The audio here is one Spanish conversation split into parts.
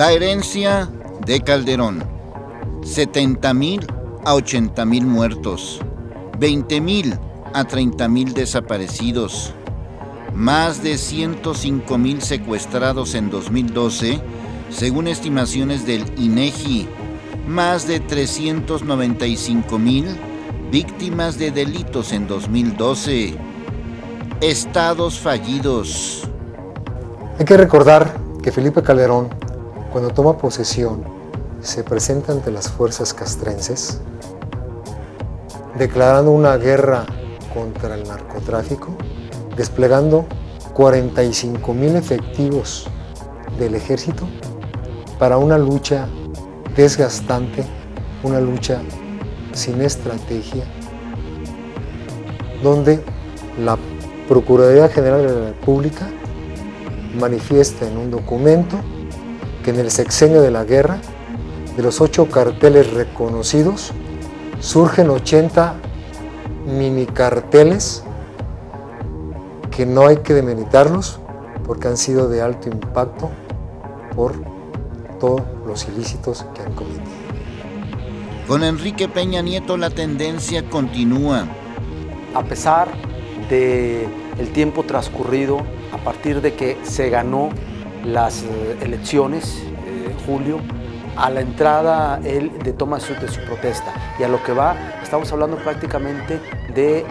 La herencia de Calderón: 70,000 a 80,000 muertos, 20,000 a 30,000 desaparecidos, más de 105,000 secuestrados en 2012, según estimaciones del INEGI, más de 395,000 víctimas de delitos en 2012, estados fallidos. Hay que recordar que Felipe Calderón, cuando toma posesión, se presenta ante las fuerzas castrenses, declarando una guerra contra el narcotráfico, desplegando 45,000 efectivos del ejército para una lucha desgastante, una lucha sin estrategia, donde la Procuraduría General de la República manifiesta en un documento que en el sexenio de la guerra, de los 8 carteles reconocidos, surgen 80 minicarteles que no hay que demeritarlos porque han sido de alto impacto por todos los ilícitos que han cometido. Con Enrique Peña Nieto la tendencia continúa. A pesar del tiempo transcurrido, a partir de que se ganó las elecciones en julio, a la entrada él de toma de su protesta y a lo que va, estamos hablando prácticamente de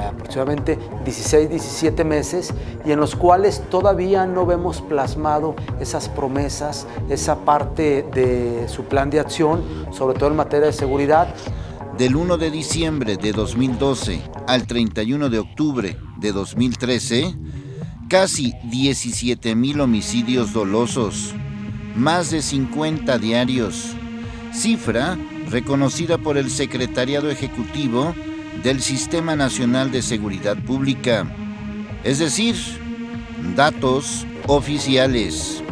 aproximadamente 16, 17 meses y en los cuales todavía no vemos plasmado esas promesas, esa parte de su plan de acción, sobre todo en materia de seguridad. Del 1 de diciembre de 2012 al 31 de octubre de 2013, casi 17,000 homicidios dolosos, más de 50 diarios, cifra reconocida por el Secretariado Ejecutivo del Sistema Nacional de Seguridad Pública, es decir, datos oficiales.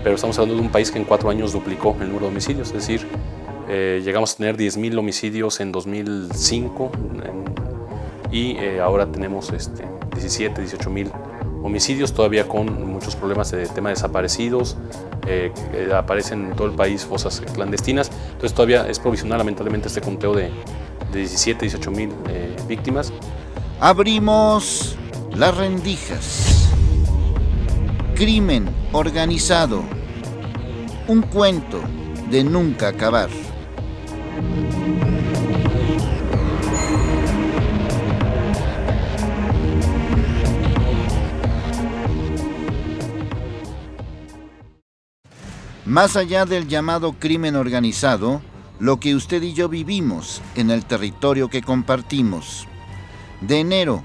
Pero estamos hablando de un país que en 4 años duplicó el número de homicidios, es decir, llegamos a tener 10,000 homicidios en 2005 y ahora tenemos 17, 18,000 homicidios, todavía con muchos problemas de tema de desaparecidos, aparecen en todo el país fosas clandestinas, entonces todavía es provisional lamentablemente este conteo de 17, 18,000 víctimas. Abrimos las rendijas. Crimen organizado. Un cuento de nunca acabar. Más allá del llamado crimen organizado, lo que usted y yo vivimos en el territorio que compartimos. De enero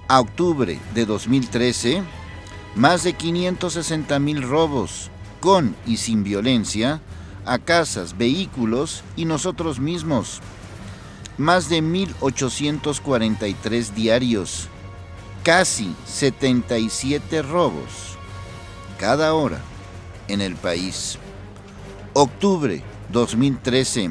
a octubre de 2013, más de 560,000 robos, con y sin violencia, a casas, vehículos y nosotros mismos. Más de 1,843 diarios, casi 77 robos cada hora en el país. Octubre 2013,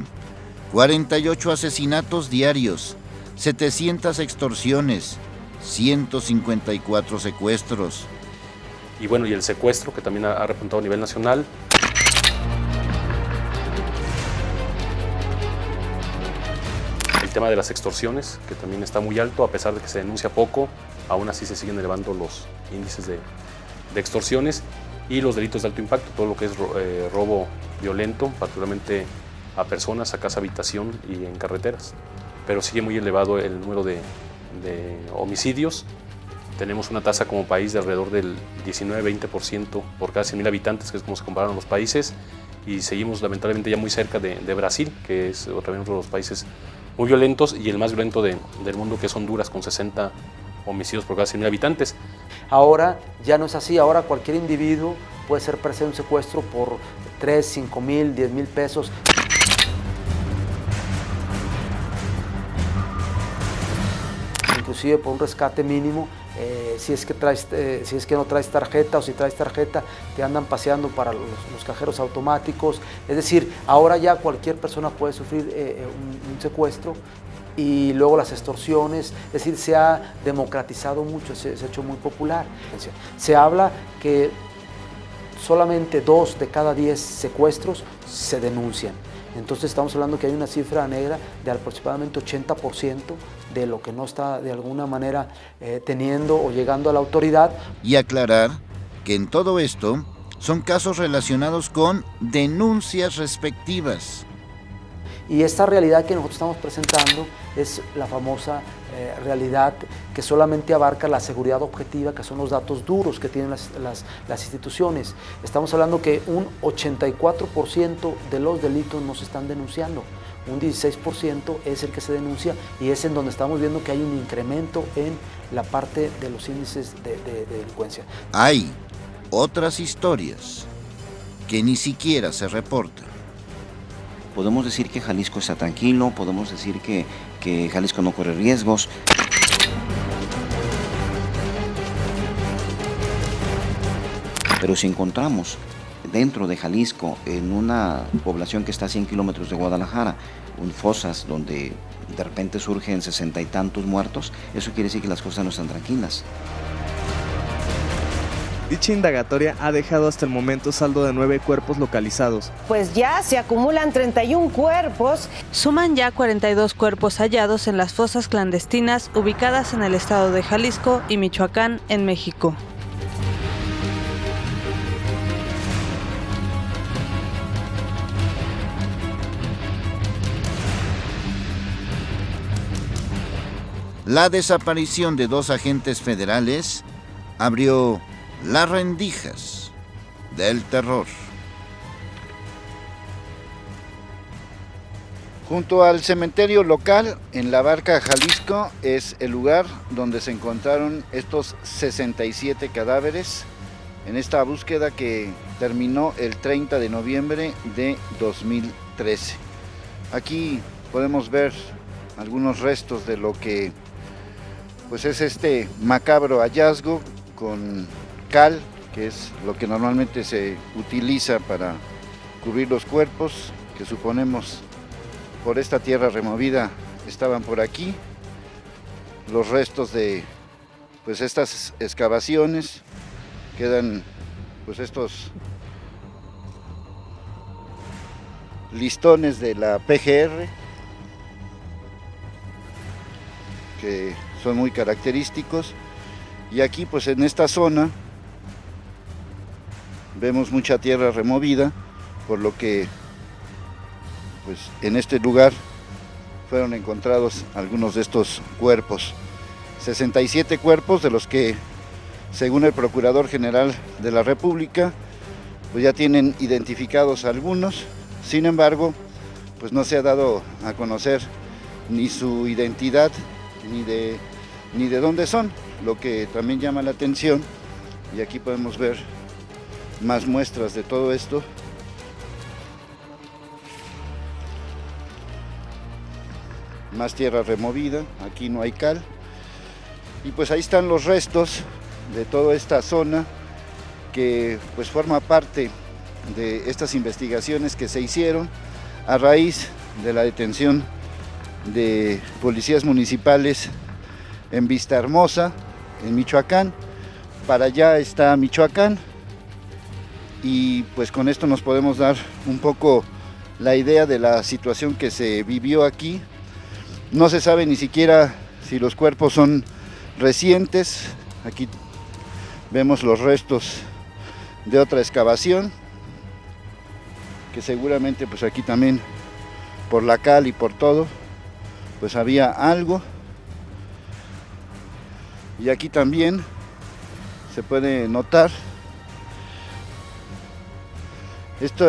48 asesinatos diarios, 700 extorsiones, 154 secuestros. Y bueno, y el secuestro, que también ha repuntado a nivel nacional. El tema de las extorsiones, que también está muy alto, a pesar de que se denuncia poco, aún así se siguen elevando los índices de extorsiones. Y los delitos de alto impacto, todo lo que es robo violento, particularmente a personas, a casa, habitación y en carreteras. Pero sigue muy elevado el número de homicidios. Tenemos una tasa como país de alrededor del 19-20% por cada 100,000 habitantes, que es como se comparan los países, y seguimos lamentablemente ya muy cerca de Brasil, que es también uno de los países muy violentos y el más violento del mundo, que es Honduras, con 60 homicidios por cada 100,000 habitantes. Ahora ya no es así, ahora cualquier individuo puede ser preso de un secuestro por 3, 5,000, 10,000 pesos. Inclusive por un rescate mínimo, si es que no traes tarjeta, o si traes tarjeta te andan paseando para los cajeros automáticos. Es decir, ahora ya cualquier persona puede sufrir un secuestro. Y luego las extorsiones, es decir, se ha democratizado mucho, se ha hecho muy popular. Se habla que solamente 2 de cada 10 secuestros se denuncian. Entonces estamos hablando que hay una cifra negra de aproximadamente 80% de lo que no está de alguna manera teniendo o llegando a la autoridad. Y aclarar que en todo esto son casos relacionados con denuncias respectivas. Y esta realidad que nosotros estamos presentando es la famosa realidad que solamente abarca la seguridad objetiva, que son los datos duros que tienen las instituciones. Estamos hablando que un 84% de los delitos no se están denunciando, un 16% es el que se denuncia, y es en donde estamos viendo que hay un incremento en la parte de los índices de delincuencia. Hay otras historias que ni siquiera se reportan. Podemos decir que Jalisco está tranquilo, podemos decir que Jalisco no corre riesgos. Pero si encontramos dentro de Jalisco, en una población que está a 100 kilómetros de Guadalajara, fosas donde de repente surgen 60 y tantos muertos, eso quiere decir que las cosas no están tranquilas. Dicha indagatoria ha dejado hasta el momento saldo de 9 cuerpos localizados. Pues ya se acumulan 31 cuerpos. Suman ya 42 cuerpos hallados en las fosas clandestinas ubicadas en el estado de Jalisco y Michoacán, en México. La desaparición de 2 agentes federales abrió las rendijas del terror. Junto al cementerio local, en La Barca, Jalisco, es el lugar donde se encontraron estos 67 cadáveres en esta búsqueda que terminó el 30 de noviembre de 2013. Aquí podemos ver algunos restos de lo que pues es este macabro hallazgo con cal, que es lo que normalmente se utiliza para cubrir los cuerpos, que suponemos por esta tierra removida estaban por aquí. Los restos de pues estas excavaciones, quedan pues estos listones de la PGR que son muy característicos, y aquí pues en esta zona vemos mucha tierra removida, por lo que pues en este lugar fueron encontrados algunos de estos cuerpos. 67 cuerpos, de los que, según el Procurador General de la República, pues ya tienen identificados algunos. Sin embargo, pues no se ha dado a conocer ni su identidad ni de dónde son, lo que también llama la atención, y aquí podemos ver más muestras de todo esto. Más tierra removida, aquí no hay cal, y pues ahí están los restos de toda esta zona que pues forma parte de estas investigaciones que se hicieron a raíz de la detención de policías municipales en Vistahermosa, en Michoacán. Para allá está Michoacán, y pues con esto nos podemos dar un poco la idea de la situación que se vivió aquí. No se sabe ni siquiera si los cuerpos son recientes. Aquí vemos los restos de otra excavación, que seguramente pues aquí también por la cal y por todo pues había algo. Y aquí también se puede notar esto,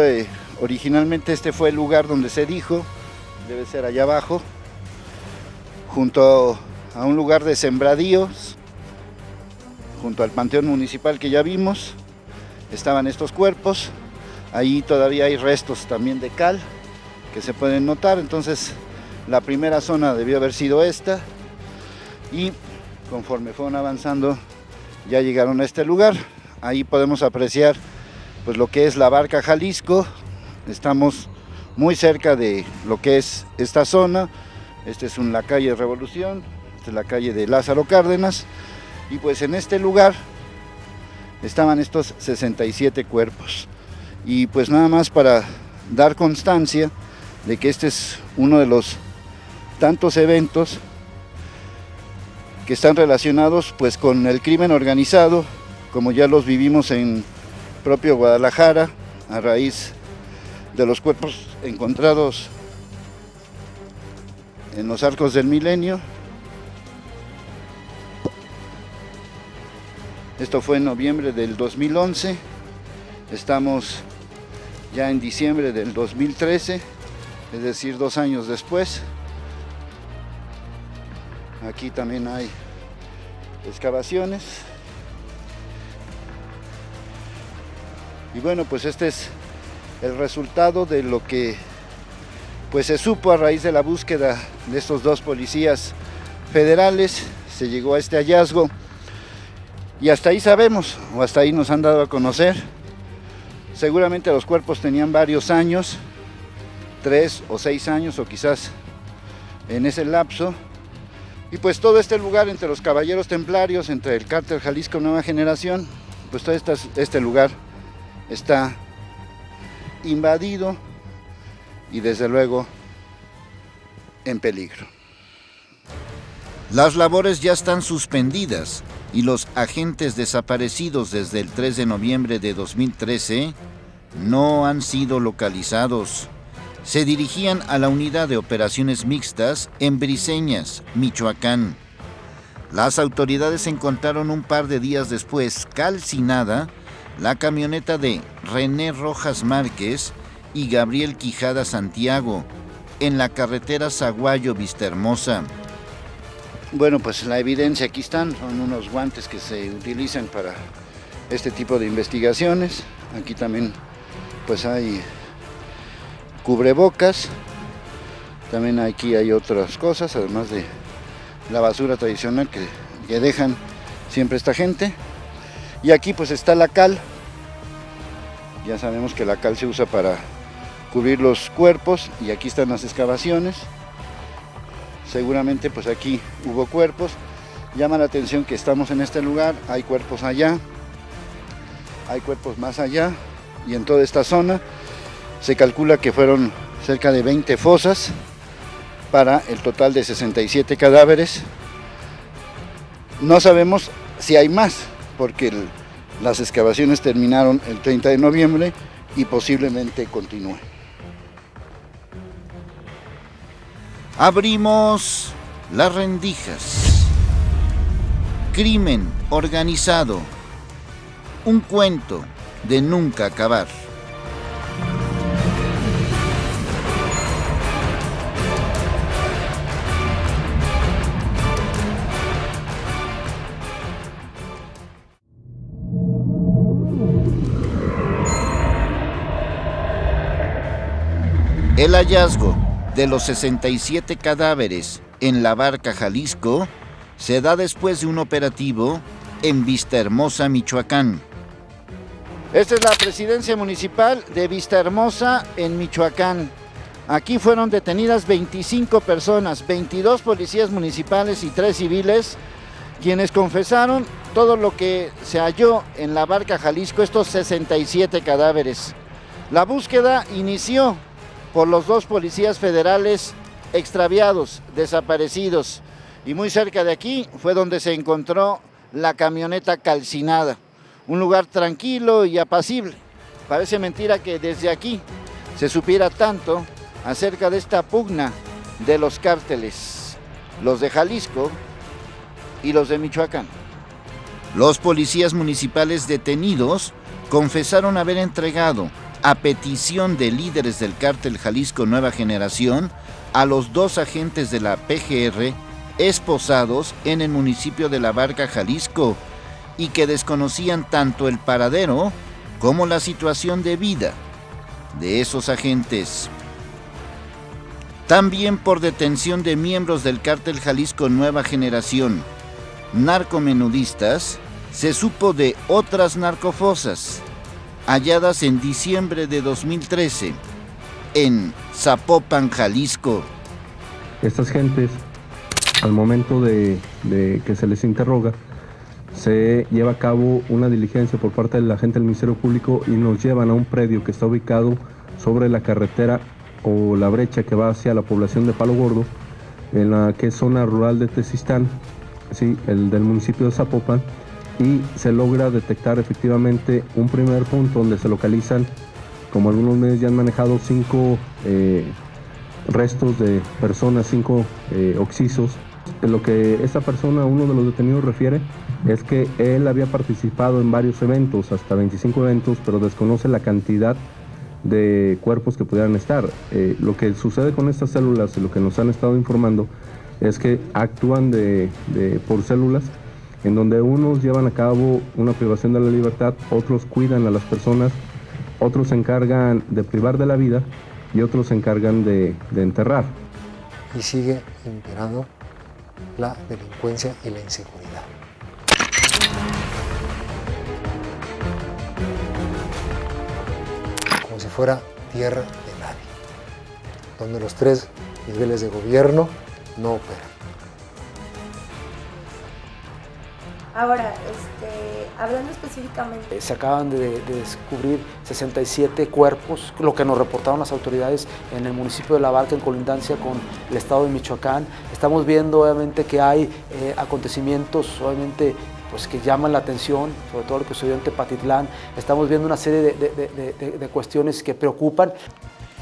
originalmente este fue el lugar donde se dijo, debe ser allá abajo, junto a un lugar de sembradíos, junto al panteón municipal que ya vimos, estaban estos cuerpos. Ahí todavía hay restos también de cal que se pueden notar. Entonces la primera zona debió haber sido esta, y conforme fueron avanzando ya llegaron a este lugar. Ahí podemos apreciar pues lo que es La Barca, Jalisco. Estamos muy cerca de lo que es esta zona. Esta es la calle Revolución, esta es la calle de Lázaro Cárdenas, y pues en este lugar estaban estos 67 cuerpos. Y pues nada más para dar constancia de que este es uno de los tantos eventos que están relacionados pues con el crimen organizado, como ya los vivimos en propio Guadalajara, a raíz de los cuerpos encontrados en los Arcos del Milenio. Esto fue en noviembre del 2011, estamos ya en diciembre del 2013, es decir, 2 años después. Aquí también hay excavaciones. Y bueno, pues este es el resultado de lo que pues se supo a raíz de la búsqueda de estos 2 policías federales. Se llegó a este hallazgo y hasta ahí sabemos, o hasta ahí nos han dado a conocer. Seguramente los cuerpos tenían varios años, 3 o 6 años o quizás en ese lapso. Y pues todo este lugar entre los caballeros templarios, entre el cártel Jalisco Nueva Generación, pues todo este lugar está invadido y desde luego en peligro. Las labores ya están suspendidas y los agentes desaparecidos desde el 3 de noviembre de 2013 no han sido localizados. Se dirigían a la unidad de operaciones mixtas en Briceñas, Michoacán. Las autoridades encontraron un par de días después calcinada la camioneta de René Rojas Márquez y Gabriel Quijada Santiago en la carretera Zaguayo-Vistahermosa. Bueno, pues la evidencia aquí están, son unos guantes que se utilizan para este tipo de investigaciones. Aquí también pues hay cubrebocas, también aquí hay otras cosas, además de la basura tradicional que dejan siempre esta gente. Y aquí pues está la cal, ya sabemos que la cal se usa para cubrir los cuerpos y aquí están las excavaciones. Seguramente pues aquí hubo cuerpos. Llama la atención que estamos en este lugar, hay cuerpos allá, hay cuerpos más allá y en toda esta zona se calcula que fueron cerca de 20 fosas para el total de 67 cadáveres. No sabemos si hay más, porque las excavaciones terminaron el 30 de noviembre y posiblemente continúen. Abrimos las rendijas. Crimen organizado. Un cuento de nunca acabar. El hallazgo de los 67 cadáveres en La Barca, Jalisco, se da después de un operativo en Vistahermosa, Michoacán. Esta es la presidencia municipal de Vistahermosa en Michoacán. Aquí fueron detenidas 25 personas, 22 policías municipales y 3 civiles, quienes confesaron todo lo que se halló en La Barca, Jalisco, estos 67 cadáveres. La búsqueda inició por los 2 policías federales extraviados, desaparecidos, y muy cerca de aquí fue donde se encontró la camioneta calcinada, un lugar tranquilo y apacible. Parece mentira que desde aquí se supiera tanto acerca de esta pugna de los cárteles, los de Jalisco y los de Michoacán. Los policías municipales detenidos confesaron haber entregado, a petición de líderes del cártel Jalisco Nueva Generación, a los 2 agentes de la PGR esposados en el municipio de La Barca, Jalisco, y que desconocían tanto el paradero como la situación de vida de esos agentes. También por detención de miembros del cártel Jalisco Nueva Generación, narcomenudistas, se supo de otras narcofosas halladas en diciembre de 2013 en Zapopan, Jalisco. Estas gentes, al momento de que se les interroga, se lleva a cabo una diligencia por parte del agente del Ministerio Público y nos llevan a un predio que está ubicado sobre la carretera o la brecha que va hacia la población de Palo Gordo, en la que es zona rural de Tezistán, sí, el del municipio de Zapopan, y se logra detectar efectivamente un primer punto donde se localizan, como algunos medios ya han manejado, 5 restos de personas, 5 occisos. Lo que esta persona, uno de los detenidos, refiere es que él había participado en varios eventos, hasta 25 eventos, pero desconoce la cantidad de cuerpos que pudieran estar. Lo que sucede con estas células y lo que nos han estado informando es que actúan por células, en donde unos llevan a cabo una privación de la libertad, otros cuidan a las personas, otros se encargan de privar de la vida y otros se encargan de enterrar. Y sigue imperando la delincuencia y la inseguridad. Como si fuera tierra de nadie, donde los 3 niveles de gobierno no operan. Ahora, hablando específicamente... Se acaban de descubrir 67 cuerpos, lo que nos reportaron las autoridades en el municipio de La Barca, en colindancia con el estado de Michoacán. Estamos viendo obviamente que hay acontecimientos obviamente pues, que llaman la atención, sobre todo lo que sucedió en Tepatitlán. Estamos viendo una serie de cuestiones que preocupan.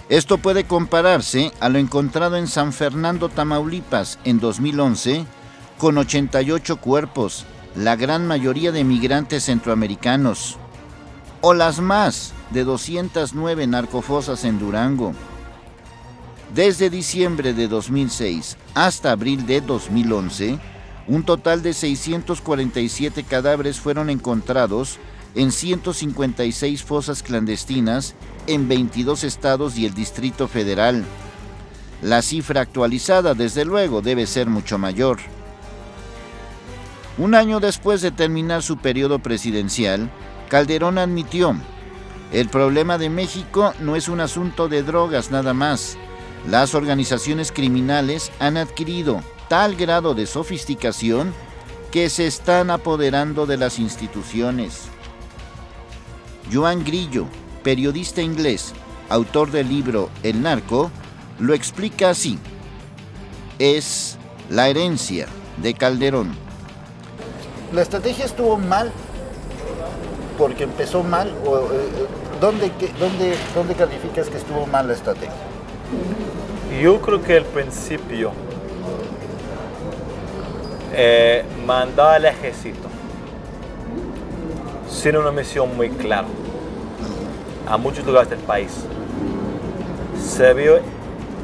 Esto puede compararse a lo encontrado en San Fernando, Tamaulipas, en 2011, con 88 cuerpos, la gran mayoría de migrantes centroamericanos, o las más de 209 narcofosas en Durango. Desde diciembre de 2006 hasta abril de 2011, un total de 647 cadáveres fueron encontrados en 156 fosas clandestinas en 22 estados y el Distrito Federal. La cifra actualizada, desde luego, debe ser mucho mayor. Un año después de terminar su periodo presidencial, Calderón admitió: el problema de México no es un asunto de drogas nada más. Las organizaciones criminales han adquirido tal grado de sofisticación que se están apoderando de las instituciones. Joan Grillo, periodista inglés, autor del libro El Narco, lo explica así: es la herencia de Calderón. La estrategia estuvo mal, porque empezó mal. ¿Dónde calificas que estuvo mal la estrategia? Yo creo que al principio mandó al ejército sin una misión muy clara a muchos lugares del país. Se vio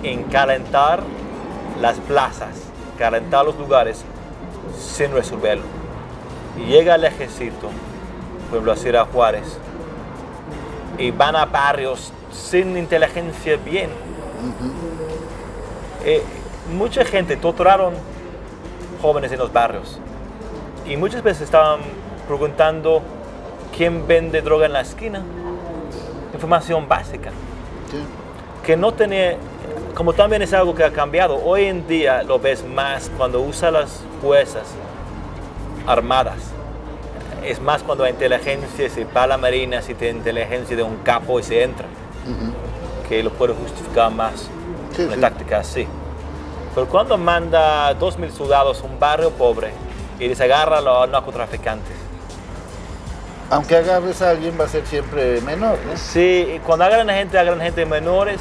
en calentar las plazas, calentar los lugares sin resolverlo. Y llega el ejército, por ejemplo a Ciudad Juárez, y van a barrios sin inteligencia bien. Mucha gente torturaron jóvenes en los barrios y muchas veces estaban preguntando quién vende droga en la esquina. Información básica. Sí. Que no tenía, como también es algo que ha cambiado. Hoy en día lo ves más cuando usa las fuerzas armadas. Es más cuando hay inteligencia, si va a la marina, si tiene inteligencia de un capo y se entra. Que lo puede justificar más. Sí, una táctica así. Pero cuando manda 2.000 soldados a un barrio pobre y desagarra a los narcotraficantes. Aunque agarres a alguien va a ser siempre menor, ¿no? Sí, cuando agarran gente menores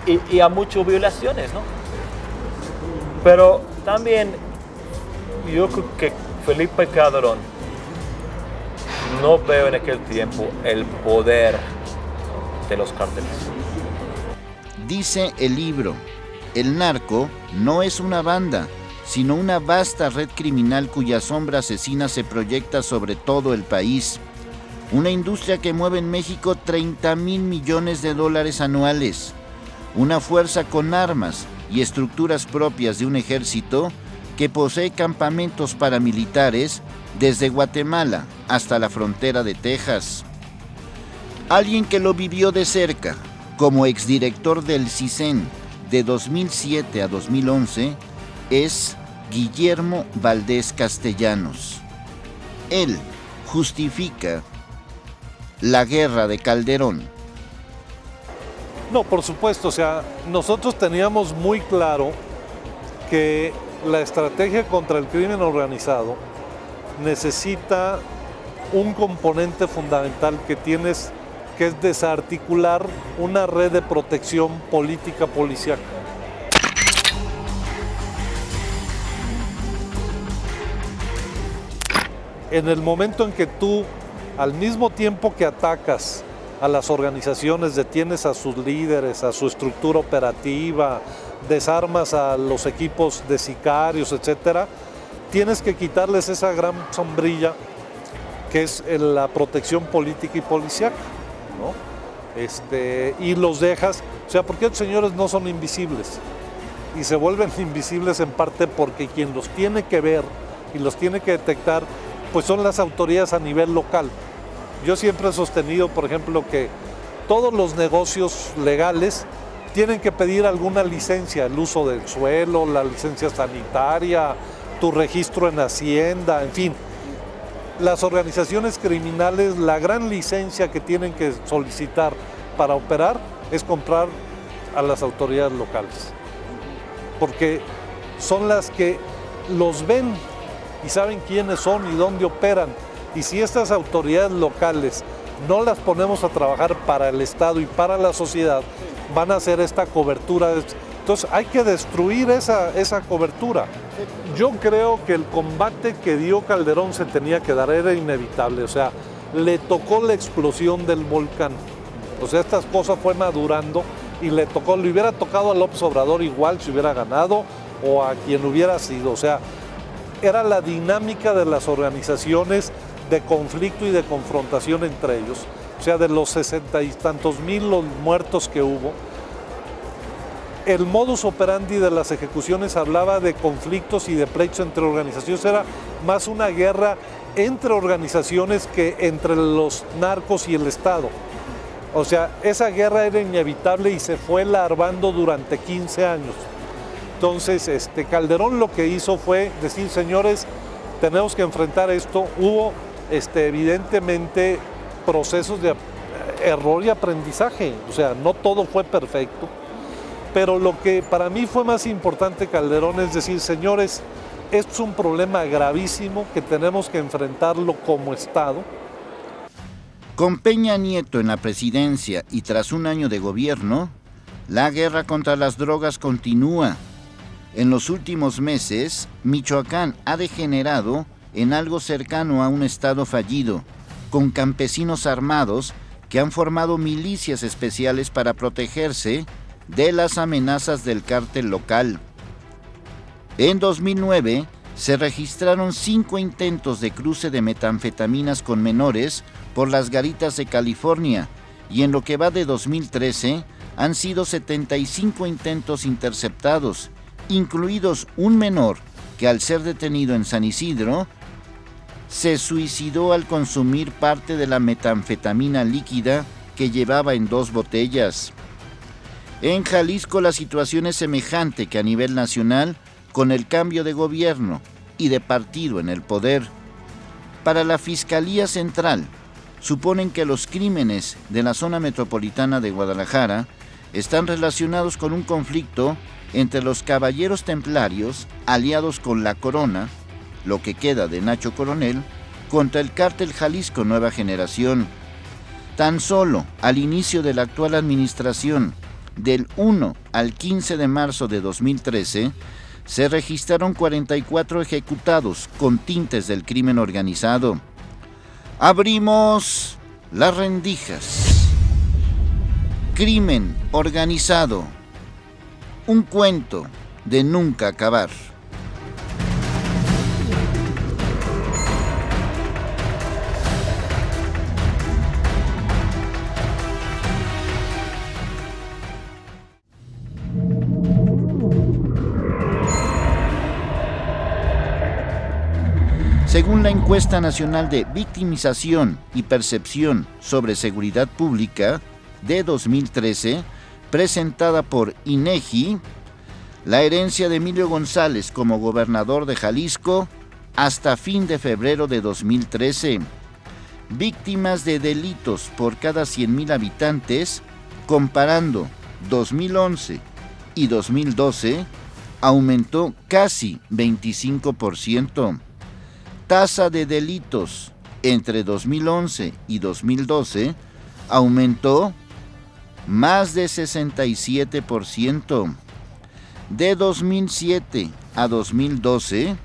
y a muchas violaciones, ¿no? Pero también yo creo que Felipe Calderón no veo en aquel tiempo el poder de los cárteles. Dice el libro, el narco no es una banda, sino una vasta red criminal cuya sombra asesina se proyecta sobre todo el país. Una industria que mueve en México 30,000 millones de dólares anuales. Una fuerza con armas y estructuras propias de un ejército que posee campamentos paramilitares desde Guatemala hasta la frontera de Texas. Alguien que lo vivió de cerca, como exdirector del CISEN de 2007 a 2011, es Guillermo Valdés Castellanos. él justifica la guerra de Calderón. No, por supuesto, o sea, nosotros teníamos muy claro que la estrategia contra el crimen organizado necesita un componente fundamental que tienes, que es desarticular una red de protección política policíaca. En el momento en que tú, al mismo tiempo que atacas a las organizaciones, detienes a sus líderes, a su estructura operativa, desarmas a los equipos de sicarios, etcétera, tienes que quitarles esa gran sombrilla que es la protección política y policiaca, ¿no? Y los dejas, o sea, porque estos señores no son invisibles y se vuelven invisibles en parte porque quien los tiene que ver y los tiene que detectar pues son las autoridades a nivel local. Yo siempre he sostenido, por ejemplo, que todos los negocios legales tienen que pedir alguna licencia, el uso del suelo, la licencia sanitaria, tu registro en Hacienda, en fin. Las organizaciones criminales, la gran licencia que tienen que solicitar para operar es comprar a las autoridades locales, porque son las que los ven y saben quiénes son y dónde operan. Y si estas autoridades locales no las ponemos a trabajar para el Estado y para la sociedad, van a hacer esta cobertura. Entonces hay que destruir esa cobertura. Yo creo que el combate que dio Calderón se tenía que dar, era inevitable. O sea, le tocó la explosión del volcán. O sea, estas cosas fue madurando y le hubiera tocado a López Obrador igual si hubiera ganado o a quien hubiera sido. O sea, era la dinámica de las organizaciones de conflicto y de confrontación entre ellos. O sea, de los 60 y tantos mil los muertos que hubo, el modus operandi de las ejecuciones hablaba de conflictos y de pleitos entre organizaciones. Era más una guerra entre organizaciones que entre los narcos y el Estado. O sea, esa guerra era inevitable y se fue larvando durante 15 años. Entonces, Calderón lo que hizo fue decir, señores, tenemos que enfrentar esto. Hubo, evidentemente, procesos de error y aprendizaje. O sea, no todo fue perfecto. Pero lo que para mí fue más importante, Calderón, es decir, señores, esto es un problema gravísimo que tenemos que enfrentarlo como Estado. Con Peña Nieto en la presidencia y tras un año de gobierno, la guerra contra las drogas continúa. En los últimos meses, Michoacán ha degenerado en algo cercano a un estado fallido, con campesinos armados que han formado milicias especiales para protegerse de las amenazas del cártel local. En 2009, se registraron 5 intentos de cruce de metanfetaminas con menores por las garitas de California, y en lo que va de 2013, han sido 75 intentos interceptados, incluidos un menor que al ser detenido en San Isidro, se suicidó al consumir parte de la metanfetamina líquida que llevaba en 2 botellas. En Jalisco la situación es semejante que a nivel nacional, con el cambio de gobierno y de partido en el poder. Para la Fiscalía Central, suponen que los crímenes de la zona metropolitana de Guadalajara están relacionados con un conflicto entre los caballeros templarios, aliados con la Corona, lo que queda de Nacho Coronel, contra el cártel Jalisco Nueva Generación. Tan solo al inicio de la actual administración, del 1 al 15 de marzo de 2013, se registraron 44 ejecutados con tintes del crimen organizado. Abrimos las rendijas. Crimen organizado. Un cuento de nunca acabar. Según la encuesta nacional de victimización y percepción sobre seguridad pública de 2013, presentada por INEGI, la herencia de Emilio González como gobernador de Jalisco hasta fin de febrero de 2013. Víctimas de delitos por cada 100,000 habitantes, comparando 2011 y 2012, aumentó casi 25%. Tasa de delitos entre 2011 y 2012 aumentó más de 67%. De 2007 a 2012,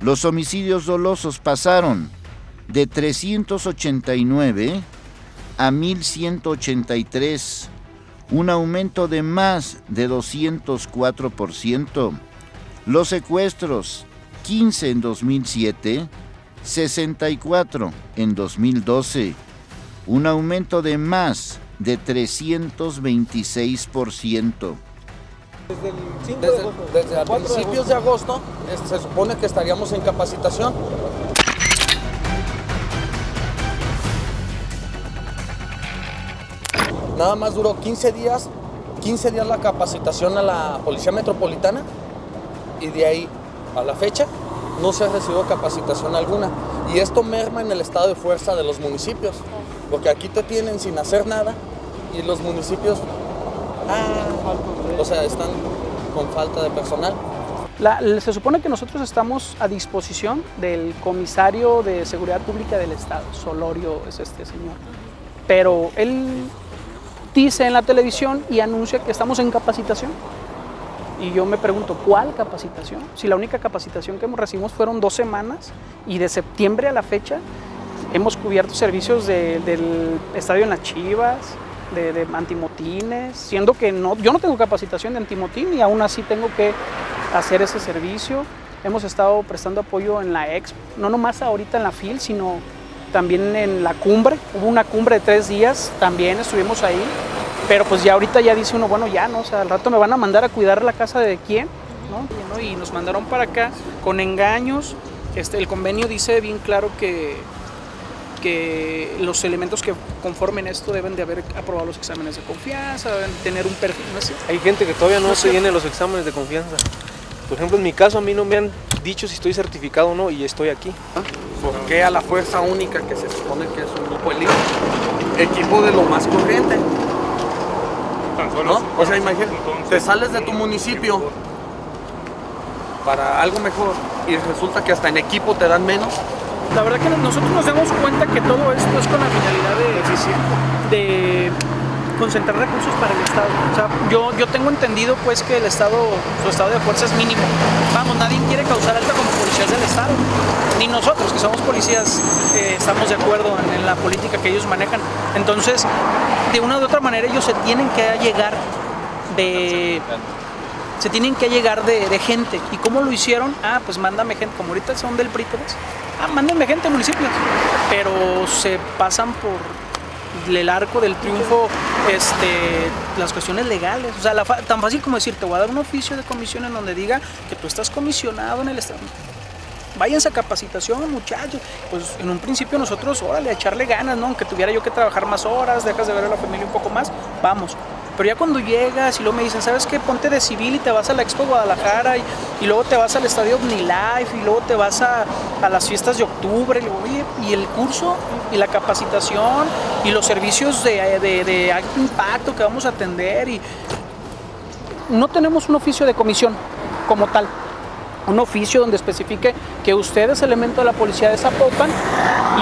los homicidios dolosos pasaron de 389 a 1,183, un aumento de más de 204%. Los secuestros, 15 en 2007, 64 en 2012, un aumento de más de 326%. Desde principios de agosto se supone que estaríamos en capacitación. Nada más duró 15 días la capacitación a la Policía Metropolitana y de ahí a la fecha no se ha recibido capacitación alguna. Y esto merma en el estado de fuerza de los municipios, porque aquí te tienen sin hacer nada y los municipios están con falta de personal. Se supone que nosotros estamos a disposición del comisario de Seguridad Pública del Estado, Solorio es este señor, pero él dice en la televisión y anuncia que estamos en capacitación. Y yo me pregunto, ¿cuál capacitación? Si la única capacitación que recibimos fueron 2 semanas y de septiembre a la fecha hemos cubierto servicios del estadio en las Chivas, de antimotines, siendo que yo no tengo capacitación de antimotín y aún así tengo que hacer ese servicio. Hemos estado prestando apoyo en la Expo, no nomás ahorita en la FIL, sino también en la cumbre. Hubo una cumbre de 3 días, también estuvimos ahí, pero pues ya ahorita ya dice uno, bueno ya, ¿no? O sea, al rato me van a mandar a cuidar la casa de quién, ¿no? Y nos mandaron para acá con engaños. El convenio dice bien claro que los elementos que conformen esto deben de haber aprobado los exámenes de confianza, deben tener un perfil, ¿no es cierto? Hay gente que todavía no se viene los exámenes de confianza. Por ejemplo, en mi caso a mí no me han dicho si estoy certificado o no y estoy aquí. ¿Por qué a la fuerza única que se supone que es un grupo elite? Equipo de lo más corriente. ¿No? O sea, imagínate, te sales de tu municipio para algo mejor y resulta que hasta en equipo te dan menos. La verdad que nosotros nos damos cuenta que todo esto es con la finalidad de concentrar recursos para el Estado. O sea, yo tengo entendido pues que su estado de fuerza es mínimo. Vamos, nadie quiere causar alta como policías del Estado. Ni nosotros, que somos policías, estamos de acuerdo en la política que ellos manejan. Entonces, de una u otra manera ellos se tienen que allegar de gente. ¿Y cómo lo hicieron? Pues mándame gente, como ahorita son del PRI, pues, mándenme gente a municipios. Pero se pasan por el arco del triunfo las cuestiones legales. O sea, tan fácil como decir, te voy a dar un oficio de comisión en donde diga que tú estás comisionado en el Estado. Váyanse a capacitación, muchachos. Pues en un principio nosotros, órale, a echarle ganas, ¿no? Aunque tuviera yo que trabajar más horas, dejas de ver a la familia un poco más, vamos. Pero ya cuando llegas y luego me dicen, ¿sabes qué? Ponte de civil y te vas a la Expo Guadalajara y luego te vas al estadio OmniLife y luego te vas a las fiestas de octubre. Y luego, oye, y el curso y la capacitación y los servicios de alto impacto que vamos a atender. Y no tenemos un oficio de comisión como tal. Un oficio donde especifique que usted es elemento de la policía de Zapopan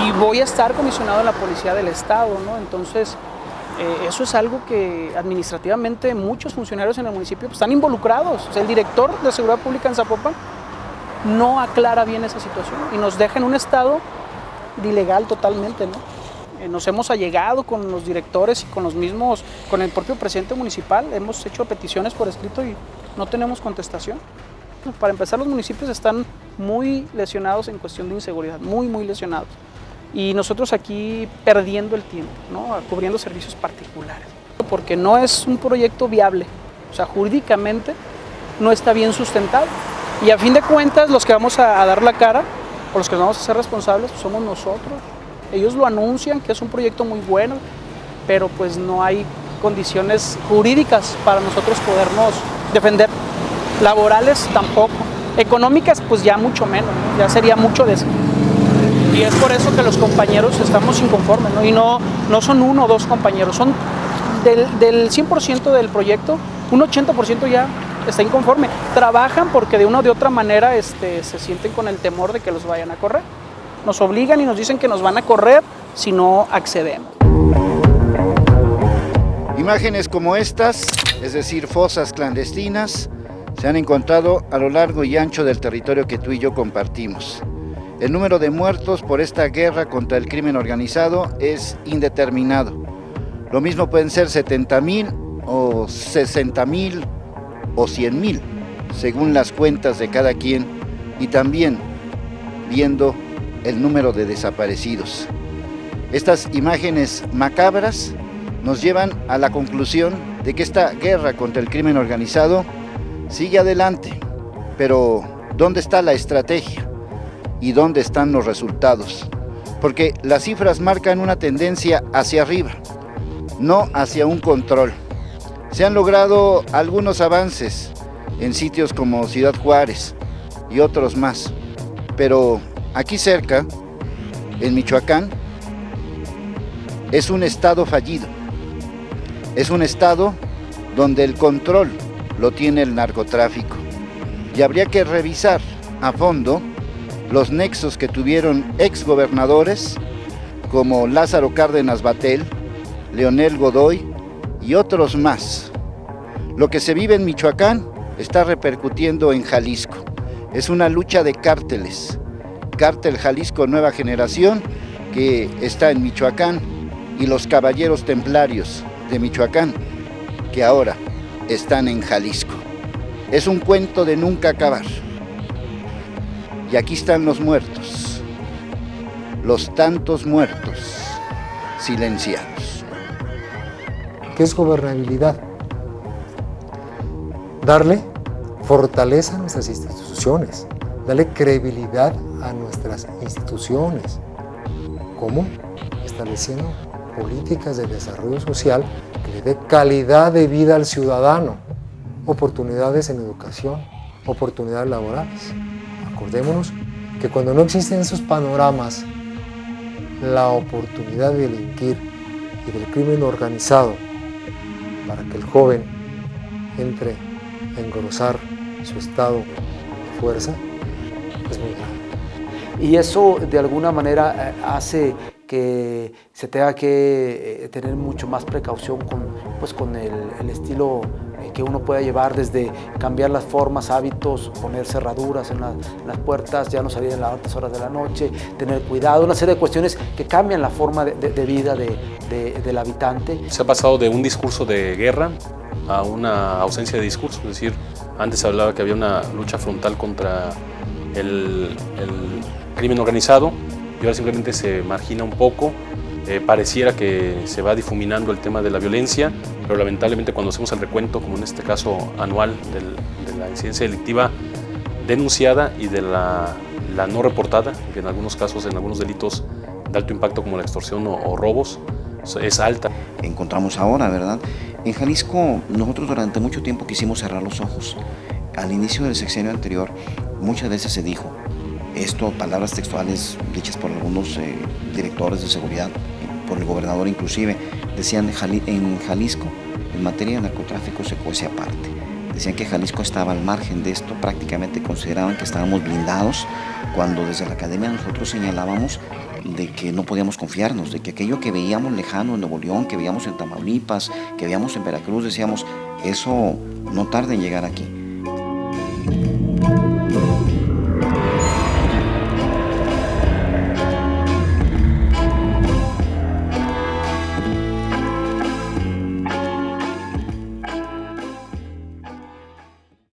y voy a estar comisionado en la policía del Estado, ¿no? Entonces, eso es algo que administrativamente muchos funcionarios en el municipio están involucrados. O sea, el director de Seguridad Pública en Zapopan no aclara bien esa situación y nos deja en un estado de ilegal totalmente, ¿no? Nos hemos allegado con los directores y con el propio presidente municipal, hemos hecho peticiones por escrito y no tenemos contestación. Para empezar, los municipios están muy lesionados en cuestión de inseguridad, muy lesionados. Y nosotros aquí perdiendo el tiempo, ¿no? Cubriendo servicios particulares. Porque no es un proyecto viable, o sea, jurídicamente no está bien sustentado. Y a fin de cuentas, los que vamos a dar la cara, o los que vamos a ser responsables, pues somos nosotros. Ellos lo anuncian, que es un proyecto muy bueno, pero pues no hay condiciones jurídicas para nosotros podernos defender. Laborales tampoco. Económicas, pues ya mucho menos, ¿no? Ya sería mucho de eso. Y es por eso que los compañeros estamos inconformes, ¿no? Y no son 1 o 2 compañeros, son del 100% del proyecto, un 80% ya está inconforme. Trabajan porque de una o de otra manera se sienten con el temor de que los vayan a correr. Nos obligan y nos dicen que nos van a correr si no accedemos. Imágenes como estas, es decir, fosas clandestinas, se han encontrado a lo largo y ancho del territorio que tú y yo compartimos. El número de muertos por esta guerra contra el crimen organizado es indeterminado. Lo mismo pueden ser 70,000 o 60,000 o 100,000, según las cuentas de cada quien, y también viendo el número de desaparecidos. Estas imágenes macabras nos llevan a la conclusión de que esta guerra contra el crimen organizado sigue adelante, pero ¿dónde está la estrategia? ¿Y dónde están los resultados? Porque las cifras marcan una tendencia hacia arriba, no hacia un control. Se han logrado algunos avances en sitios como Ciudad Juárez y otros más, pero aquí cerca, en Michoacán, es un estado fallido. Es un estado donde el control lo tiene el narcotráfico. Y habría que revisar a fondo los nexos que tuvieron exgobernadores como Lázaro Cárdenas Batel, Leonel Godoy y otros más. Lo que se vive en Michoacán está repercutiendo en Jalisco. Es una lucha de cárteles. Cártel Jalisco Nueva Generación, que está en Michoacán, y los Caballeros Templarios de Michoacán, que ahora están en Jalisco. Es un cuento de nunca acabar. Y aquí están los muertos, los tantos muertos silenciados. ¿Qué es gobernabilidad? Darle fortaleza a nuestras instituciones, darle credibilidad a nuestras instituciones. ¿Cómo? Estableciendo políticas de desarrollo social que le dé calidad de vida al ciudadano, oportunidades en educación, oportunidades laborales. Acordémonos que cuando no existen esos panoramas, la oportunidad de delinquir y del crimen organizado para que el joven entre a engrosar su estado de fuerza es muy grande. Y eso de alguna manera hace que se tenga que tener mucho más precaución con el estilo que uno pueda llevar, desde cambiar las formas, hábitos, poner cerraduras en las puertas, ya no salir en las altas horas de la noche, tener cuidado, una serie de cuestiones que cambian la forma de vida del habitante. Se ha pasado de un discurso de guerra a una ausencia de discurso, es decir, antes se hablaba que había una lucha frontal contra el crimen organizado y ahora simplemente se margina un poco. Pareciera que se va difuminando el tema de la violencia, pero lamentablemente cuando hacemos el recuento, como en este caso anual, de la incidencia delictiva denunciada y de la no reportada, que en algunos casos, en algunos delitos de alto impacto como la extorsión o robos, es alta. Encontramos ahora, ¿verdad? En Jalisco nosotros durante mucho tiempo quisimos cerrar los ojos. Al inicio del sexenio anterior muchas veces se dijo, esto, palabras textuales dichas por algunos directores de seguridad, por el gobernador inclusive, decían en Jalisco, en materia de narcotráfico se cuece aparte. Decían que Jalisco estaba al margen de esto, prácticamente consideraban que estábamos blindados, cuando desde la academia nosotros señalábamos de que no podíamos confiarnos, de que aquello que veíamos lejano en Nuevo León, que veíamos en Tamaulipas, que veíamos en Veracruz, decíamos, eso no tarda en llegar aquí.